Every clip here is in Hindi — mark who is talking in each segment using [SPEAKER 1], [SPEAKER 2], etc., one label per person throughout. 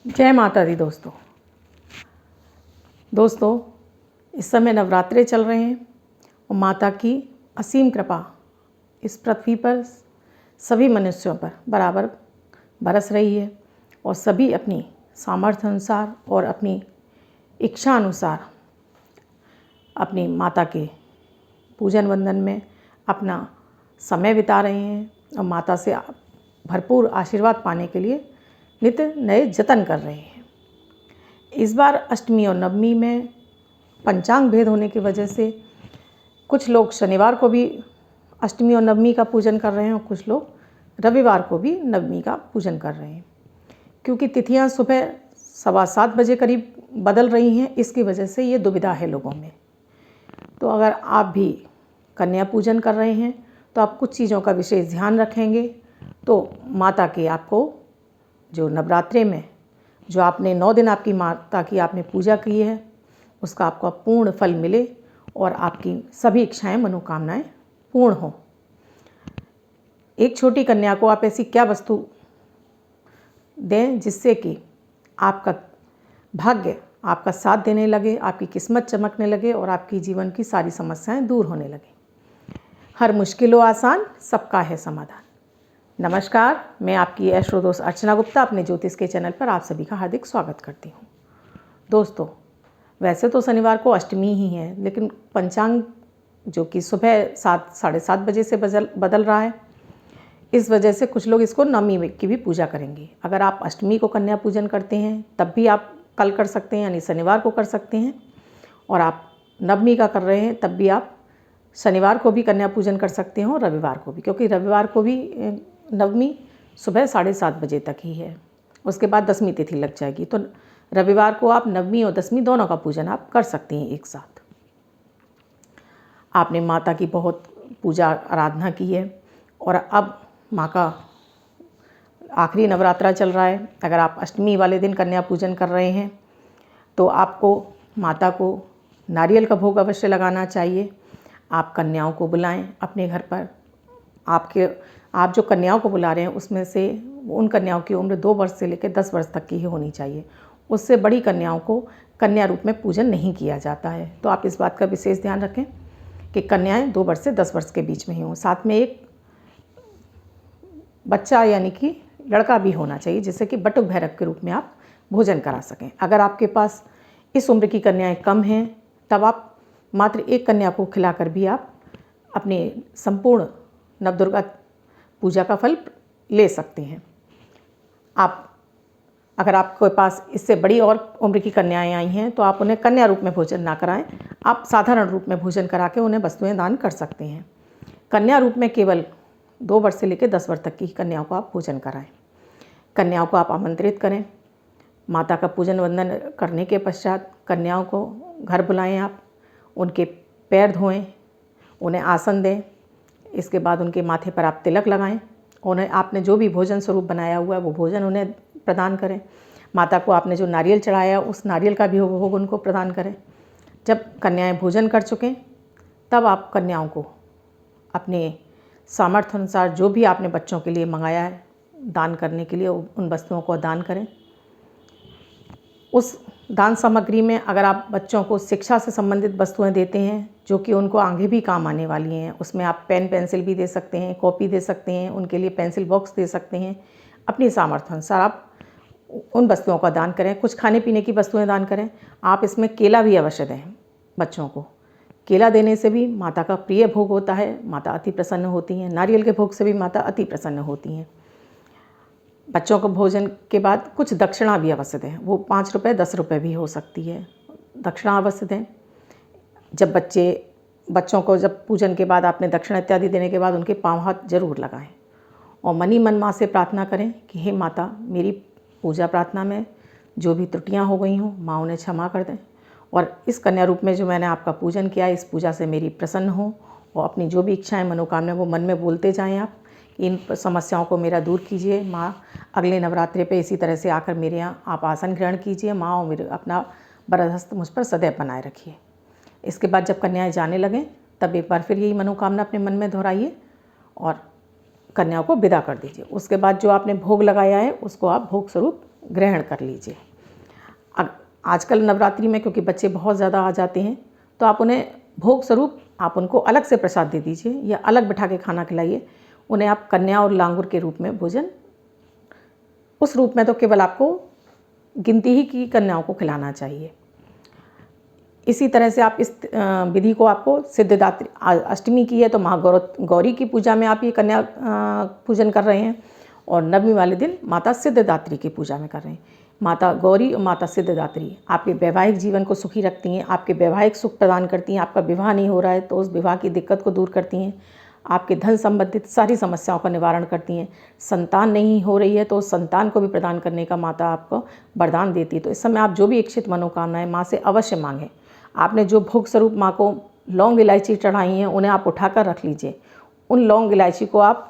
[SPEAKER 1] जय माता दी दोस्तों इस समय नवरात्रे चल रहे हैं और माता की असीम कृपा इस पृथ्वी पर सभी मनुष्यों पर बराबर बरस रही है और सभी अपनी सामर्थ्य अनुसार और अपनी इच्छा अनुसार अपनी माता के पूजन वंदन में अपना समय बिता रहे हैं और माता से भरपूर आशीर्वाद पाने के लिए नित्य नए जतन कर रहे हैं। इस बार अष्टमी और नवमी में पंचांग भेद होने की वजह से कुछ लोग शनिवार को भी अष्टमी और नवमी का पूजन कर रहे हैं और कुछ लोग रविवार को भी नवमी का पूजन कर रहे हैं। क्योंकि तिथियां सुबह 7:15 बजे करीब बदल रही हैं, इसकी वजह से ये दुविधा है लोगों में। तो अगर आप भी कन्या पूजन कर रहे हैं तो आप कुछ चीज़ों का विशेष ध्यान रखेंगे तो माता की आपको जो नवरात्रे में जो आपने 9 दिन आपकी माता की आपने पूजा की है उसका आपको पूर्ण फल मिले और आपकी सभी इच्छाएं मनोकामनाएं पूर्ण हो। एक छोटी कन्या को आप ऐसी क्या वस्तु दें जिससे कि आपका भाग्य आपका साथ देने लगे, आपकी किस्मत चमकने लगे और आपकी जीवन की सारी समस्याएं दूर होने लगे। हर मुश्किल हो आसान, सबका है समाधान। नमस्कार, मैं आपकी एस्ट्रो दोस्त अर्चना गुप्ता अपने ज्योतिष के चैनल पर आप सभी का हार्दिक स्वागत करती हूँ। दोस्तों, वैसे तो शनिवार को अष्टमी ही है, लेकिन पंचांग जो कि सुबह 7-7:30 बजे से बदल रहा है, इस वजह से कुछ लोग इसको नवमी की भी पूजा करेंगे। अगर आप अष्टमी को कन्या पूजन करते हैं तब भी आप कल कर सकते हैं, यानी शनिवार को कर सकते हैं, और आप नवमी का कर रहे हैं तब भी आप शनिवार को भी कन्या पूजन कर सकते हो, रविवार को भी, क्योंकि रविवार को भी नवमी सुबह 7:30 बजे तक ही है। उसके बाद दसवीं तिथि लग जाएगी, तो रविवार को आप नवमी और दसवीं दोनों का पूजन आप कर सकती हैं एक साथ। आपने माता की बहुत पूजा आराधना की है और अब माँ का आखिरी नवरात्रा चल रहा है। अगर आप अष्टमी वाले दिन कन्या पूजन कर रहे हैं तो आपको माता को नारियल का भोग अवश्य लगाना चाहिए। आप कन्याओं को बुलाएं अपने घर पर। आप जो कन्याओं को बुला रहे हैं उसमें से उन कन्याओं की उम्र 2 वर्ष से लेकर 10 वर्ष तक की ही होनी चाहिए। उससे बड़ी कन्याओं को कन्या रूप में पूजन नहीं किया जाता है। तो आप इस बात का विशेष ध्यान रखें कि कन्याएं 2 वर्ष से 10 वर्ष के बीच में ही हों। साथ में एक बच्चा यानी कि लड़का भी होना चाहिए, जिससे कि बटुक भैरव के रूप में आप भोजन करा सकें। अगर आपके पास इस उम्र की कन्याएं कम हैं तब आप मात्र एक कन्या को खिलाकर भी आप अपने संपूर्ण नवदुर्गा पूजा का फल ले सकते हैं। अगर आपके पास इससे बड़ी और उम्र की कन्याएं आई हैं तो आप उन्हें कन्या रूप में भोजन ना कराएं, आप साधारण रूप में भोजन करा के उन्हें वस्तुएं दान कर सकते हैं। कन्या रूप में केवल 2 वर्ष से लेकर 10 वर्ष तक की कन्याओं को आप भोजन कराएं। कन्याओं को आप आमंत्रित करें। माता का पूजन वंदन करने के पश्चात कन्याओं को घर बुलाएं, आप उनके पैर धोएं, उन्हें आसन दें। इसके बाद उनके माथे पर आप तिलक लगाएं। उन्हें आपने जो भी भोजन स्वरूप बनाया हुआ है वो भोजन उन्हें प्रदान करें। माता को आपने जो नारियल चढ़ाया उस नारियल का भी भोग उनको प्रदान करें। जब कन्याएं भोजन कर चुकें तब आप कन्याओं को अपने सामर्थ्य अनुसार जो भी आपने बच्चों के लिए मंगाया है दान करने के लिए उन वस्तुओं को दान करें। उस दान सामग्री में अगर आप बच्चों को शिक्षा से संबंधित वस्तुएं देते हैं जो कि उनको आगे भी काम आने वाली हैं, उसमें आप पेन पेंसिल भी दे सकते हैं, कॉपी दे सकते हैं, उनके लिए पेंसिल बॉक्स दे सकते हैं। अपनी सामर्थ्य अनुसार आप उन वस्तुओं का दान करें। कुछ खाने पीने की वस्तुएं दान करें। आप इसमें केला भी अवश्य दें बच्चों को। केला देने से भी माता का प्रिय भोग होता है, माता अति प्रसन्न होती हैं। नारियल के भोग से भी माता अति प्रसन्न होती हैं। बच्चों को भोजन के बाद कुछ दक्षिणा भी अवश्य दें। वो 5 रुपये 10 रुपये भी हो सकती है, दक्षिणा अवश्य दें। जब बच्चों को जब पूजन के बाद आपने दक्षिणा इत्यादि देने के बाद उनके पाँव हाथ जरूर लगाएं और मन ही मन माँ से प्रार्थना करें कि हे माता, मेरी पूजा प्रार्थना में जो भी त्रुटियाँ हो गई हों माँ उन्हें क्षमा कर दें, और इस कन्या रूप में जो मैंने आपका पूजन किया इस पूजा से मेरी प्रसन्न हो, और अपनी जो भी इच्छाएं मनोकामनाएं वो मन में बोलते जाएं। आप इन समस्याओं को मेरा दूर कीजिए माँ। अगले नवरात्रि पे इसी तरह से आकर मेरे यहाँ आप आसन ग्रहण कीजिए माँ, और मेरे अपना बरदस्त मुझ पर सदैव बनाए रखिए। इसके बाद जब कन्याएं जाने लगें तब एक बार फिर यही मनोकामना अपने मन में दोहराइए और कन्याओं को विदा कर दीजिए। उसके बाद जो आपने भोग लगाया है उसको आप भोग स्वरूप ग्रहण कर लीजिए। आजकल नवरात्रि में क्योंकि बच्चे बहुत ज़्यादा आ जाते हैं, तो आप उन्हें भोग स्वरूप आप उनको अलग से प्रसाद दे दीजिए या अलग बिठा के खाना खिलाइए। उन्हें आप कन्या और लांगुर के रूप में भोजन, उस रूप में तो केवल आपको गिनती ही की कन्याओं को खिलाना चाहिए। इसी तरह से आप इस विधि को आपको सिद्धिदात्री अष्टमी की है तो माँ गौरी की पूजा में आप ये कन्या पूजन कर रहे हैं, और नवमी वाले दिन माता सिद्धिदात्री की पूजा में कर रहे हैं। माता गौरी और माता सिद्धिदात्री आपके वैवाहिक जीवन को सुखी रखती हैं, आपके वैवाहिक सुख प्रदान करती हैं। आपका विवाह नहीं हो रहा है तो उस विवाह की दिक्कत को दूर करती हैं, आपके धन संबंधित सारी समस्याओं का निवारण करती हैं। संतान नहीं हो रही है तो उस संतान को भी प्रदान करने का माता आपको वरदान देती है। तो इस समय आप जो भी इच्छित मनोकामनाएं माँ से अवश्य मांगें। आपने जो भोग स्वरूप माँ को लौंग इलायची चढ़ाई हैं उन्हें आप उठाकर रख लीजिए। उन लौंग इलायची को आप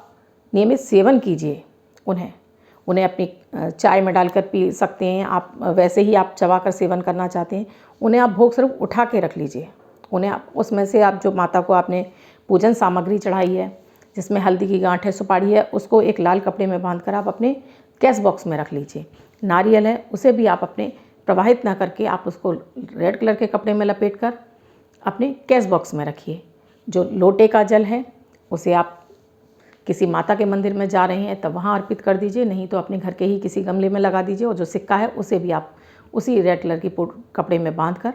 [SPEAKER 1] नियमित सेवन कीजिए। उन्हें अपनी चाय में डालकर पी सकते हैं आप, वैसे ही आप चबा कर सेवन करना चाहते हैं उन्हें आप भोग स्वरूप उठा के रख लीजिए। उन्हें आप उसमें से आप जो माता को आपने पूजन सामग्री चढ़ाई है जिसमें हल्दी की गांठ है, सुपारी है, उसको एक लाल कपड़े में बांधकर आप अपने कैश बॉक्स में रख लीजिए। नारियल है उसे भी आप अपने प्रवाहित ना करके आप उसको रेड कलर के कपड़े में लपेट कर अपने कैश बॉक्स में रखिए। जो लोटे का जल है उसे आप किसी माता के मंदिर में जा रहे हैं तब वहाँ अर्पित कर दीजिए, नहीं तो अपने घर के ही किसी गमले में लगा दीजिए। और जो सिक्का है उसे भी आप उसी रेड कलर की कपड़े में बांधकर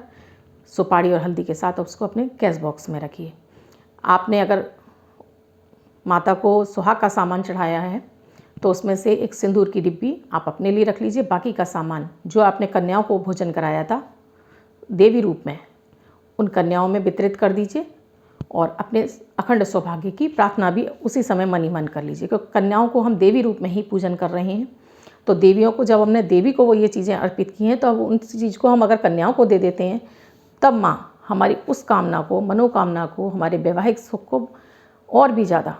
[SPEAKER 1] सुपारी और हल्दी के साथ उसको अपने कैश बॉक्स में रखिए। आपने अगर माता को सुहाग का सामान चढ़ाया है तो उसमें से एक सिंदूर की डिब्बी आप अपने लिए रख लीजिए। बाकी का सामान जो आपने कन्याओं को भोजन कराया था देवी रूप में, उन कन्याओं में वितरित कर दीजिए और अपने अखंड सौभाग्य की प्रार्थना भी उसी समय मन ही मन कर लीजिए, क्योंकि कन्याओं को हम देवी रूप में ही पूजन कर रहे हैं। तो देवियों को जब हमने देवी को वो ये चीज़ें अर्पित की हैं तो अब उन चीज़ को हम अगर कन्याओं को दे देते हैं तब माँ हमारी उस कामना को, मनोकामना को, हमारे वैवाहिक सुख को और भी ज़्यादा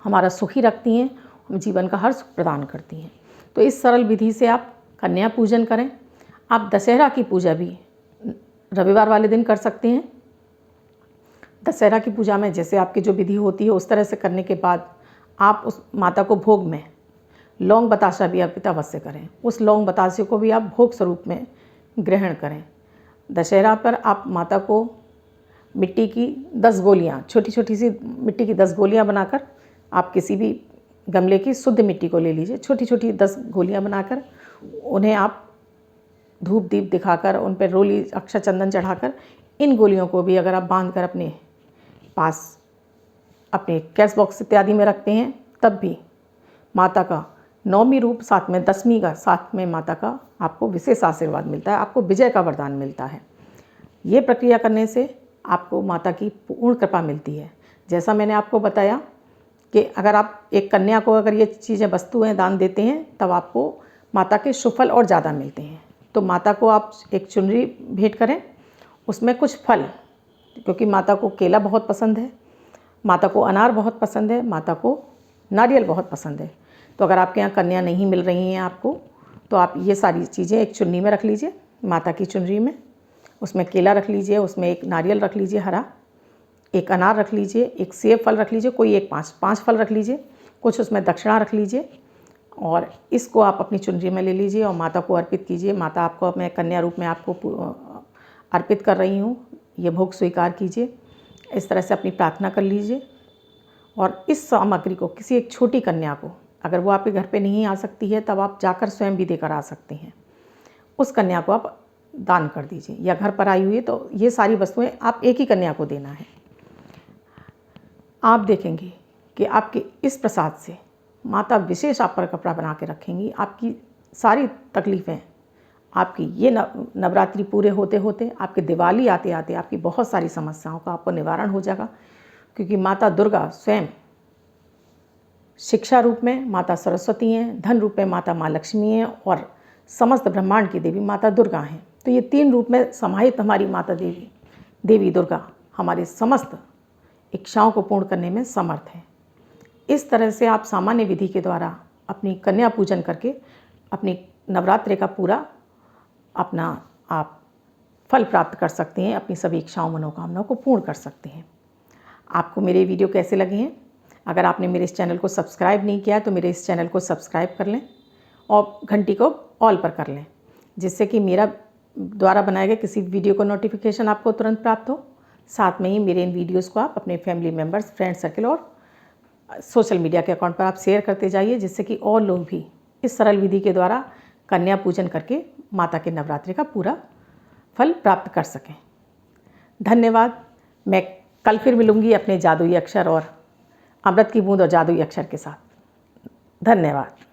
[SPEAKER 1] हमारा सुखी रखती हैं, जीवन का हर सुख प्रदान करती हैं। तो इस सरल विधि से आप कन्या पूजन करें। आप दशहरा की पूजा भी रविवार वाले दिन कर सकते हैं। दशहरा की पूजा में जैसे आपकी जो विधि होती है उस तरह से करने के बाद आप उस माता को भोग में लौंग बताशा भी अर्पित अवश्य करें। उस लौंग बताशे को भी आप भोग स्वरूप में ग्रहण करें। दशहरा पर आप माता को मिट्टी की 10 गोलियाँ, छोटी छोटी सी मिट्टी की 10 गोलियाँ बनाकर आप किसी भी गमले की शुद्ध मिट्टी को ले लीजिए। छोटी छोटी 10 गोलियाँ बनाकर उन्हें आप धूप दीप दिखाकर उन पर रोली अक्षत चंदन चढ़ाकर इन गोलियों को भी अगर आप बांध कर अपने पास अपने कैश बॉक्स इत्यादि में रखते हैं तब भी माता का नौवीं रूप साथ में 10वीं का साथ में माता का आपको विशेष आशीर्वाद मिलता है, आपको विजय का वरदान मिलता है। ये प्रक्रिया करने से आपको माता की पूर्ण कृपा मिलती है। जैसा मैंने आपको बताया कि अगर आप एक कन्या को अगर ये चीज़ें वस्तुएं दान देते हैं तब आपको माता के सुफल और ज़्यादा मिलते हैं। तो माता को आप एक चुनरी भेंट करें, उसमें कुछ फल, क्योंकि माता को केला बहुत पसंद है, माता को अनार बहुत पसंद है, माता को नारियल बहुत पसंद है। तो अगर आपके यहाँ कन्या नहीं मिल रही हैं आपको तो आप ये सारी चीज़ें एक चुन्नी में रख लीजिए, माता की चुनरी में। उसमें केला रख लीजिए, उसमें एक नारियल रख लीजिए हरा, एक अनार रख लीजिए, एक सेब फल रख लीजिए, कोई एक 5 फल रख लीजिए, कुछ उसमें दक्षिणा रख लीजिए और इसको आप अपनी चुनरी में ले लीजिए और माता को अर्पित कीजिए। माता आपको मैं कन्या रूप में आपको अर्पित कर रही हूँ, ये भोग स्वीकार कीजिए। इस तरह से अपनी प्रार्थना कर लीजिए और इस सामग्री को किसी एक छोटी कन्या को, अगर वो आपके घर पे नहीं आ सकती है तब आप जाकर स्वयं भी देकर आ सकते हैं, उस कन्या को आप दान कर दीजिए। या घर पर आई हुई है तो ये सारी वस्तुएं आप एक ही कन्या को देना है। आप देखेंगे कि आपके इस प्रसाद से माता विशेष आप पर कपड़ा बना के रखेंगी। आपकी सारी तकलीफ़ें, आपकी ये नवरात्रि पूरे होते होते, आपके दिवाली आते आते आपकी बहुत सारी समस्याओं का आपको निवारण हो जाएगा, क्योंकि माता दुर्गा स्वयं शिक्षा रूप में माता सरस्वती हैं, धन रूप में माता माँ लक्ष्मी हैं और समस्त ब्रह्मांड की देवी माता दुर्गा हैं। तो ये 3 रूप में समाहित हमारी माता देवी दुर्गा हमारी समस्त इच्छाओं को पूर्ण करने में समर्थ है। इस तरह से आप सामान्य विधि के द्वारा अपनी कन्या पूजन करके अपनी नवरात्रि का पूरा अपना आप फल प्राप्त कर सकते हैं, अपनी सभी इच्छाओं मनोकामनाओं को पूर्ण कर सकते हैं। आपको मेरे वीडियो कैसे लगे हैं? अगर आपने मेरे इस चैनल को सब्सक्राइब नहीं किया है तो मेरे इस चैनल को सब्सक्राइब कर लें और घंटी को ऑल पर कर लें, जिससे कि मेरा द्वारा बनाए गए किसी वीडियो को नोटिफिकेशन आपको तुरंत प्राप्त हो। साथ में ही मेरे इन वीडियोज़ को आप अपने फैमिली मेम्बर्स, फ्रेंड सर्कल और सोशल मीडिया के अकाउंट पर आप शेयर करते जाइए, जिससे कि और लोग भी इस सरल विधि के द्वारा कन्या पूजन करके माता के नवरात्रि का पूरा फल प्राप्त कर सकें। धन्यवाद। मैं कल फिर मिलूँगी अपने जादुई अक्षर और अमृत की बूंद और जादुई अक्षर के साथ। धन्यवाद।